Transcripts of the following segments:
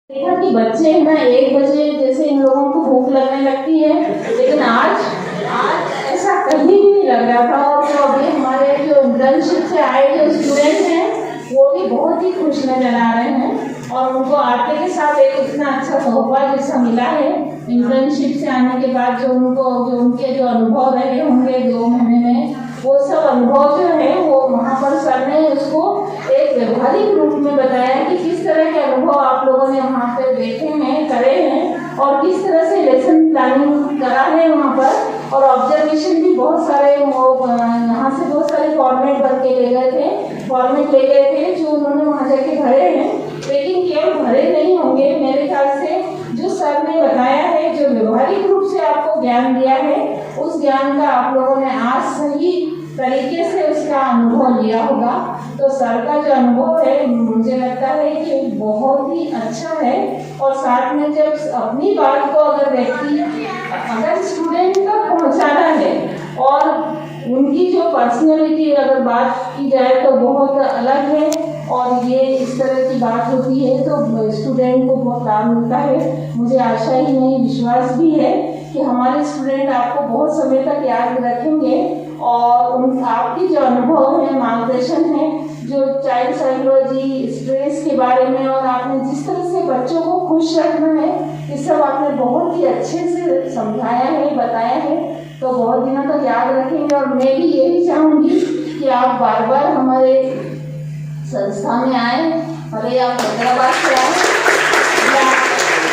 देखा कि बच्चे ना 1 बजे जैसे इन लोगों को भूख लगने लगती है, लेकिन आज ऐसा कहीं भी नहीं लग रहा था। और जो अभी हमारे जो इंटर्नशिप से आए जो स्टूडेंट हैं वो भी बहुत ही खुश नजर आ रहे हैं और उनको आते के साथ एक इतना अच्छा तोहफा जैसा मिला है इंटर्नशिप से आने के बाद। जो उनके जो अनुभव रहे होंगे 2 महीने में, वो सब अनुभव जो है वो वहाँ पर सर ने उसको एक व्यवहारिक रूप में बताया कि किस तरह के अनुभव आप लोगों ने वहाँ पे देखे हैं, करे हैं और किस तरह से लेसन प्लानिंग करा है वहाँ पर। और ऑब्जर्वेशन भी बहुत सारे यहाँ से बहुत सारे फॉर्मेट बन के ले गए थे जो उन्होंने वहाँ जाके भरे हैं। लेकिन केवल भरे नहीं होंगे, मेरे ख्याल से जो सर ने बताया है, जो व्यवहारिक रूप से आपको ज्ञान दिया है, उस ज्ञान का आप लोगों ने आज सही तरीके से उसका अनुभव लिया होगा। तो सर का जो अनुभव है मुझे लगता है कि बहुत ही अच्छा है। और साथ में जब अपनी बात को अगर स्टूडेंट तक पहुंचाना है और उनकी जो पर्सनैलिटी अगर बात की जाए तो बहुत अलग है, और ये इस तरह की बात होती है तो स्टूडेंट को बहुत लाभ मिलता है। मुझे आशा ही नहीं, विश्वास भी है कि हमारे स्टूडेंट आपको बहुत समय तक याद रखेंगे और आपकी जो अनुभव है, मार्गदर्शन है, जो चाइल्ड साइकोलॉजी, स्ट्रेस के बारे में, और आपने जिस तरह से बच्चों को खुश रखना है, ये सब आपने बहुत ही अच्छे से समझाया है, बताया है, तो बहुत दिनों तक याद रखेंगे। और मैं भी यही चाहूँगी कि आप बार बार हमारे संस्था में आए, भले आप हैदराबाद से आए या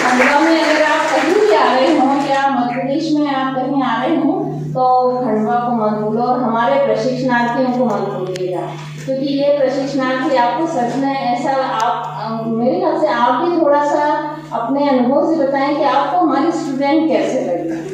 खंडवा में, अगर आप कहीं भी आ रहे हों या मध्य प्रदेश में आप कहीं आ रहे हों तो खंडवा को मत भूलो और हमारे प्रशिक्षणार्थियों को मत भूलिएगा, क्योंकि ये प्रशिक्षणार्थी आपको सच में ऐसा मेरे ख्याल से आप भी थोड़ा सा अपने अनुभव से बताएं कि आपको हमारे स्टूडेंट कैसे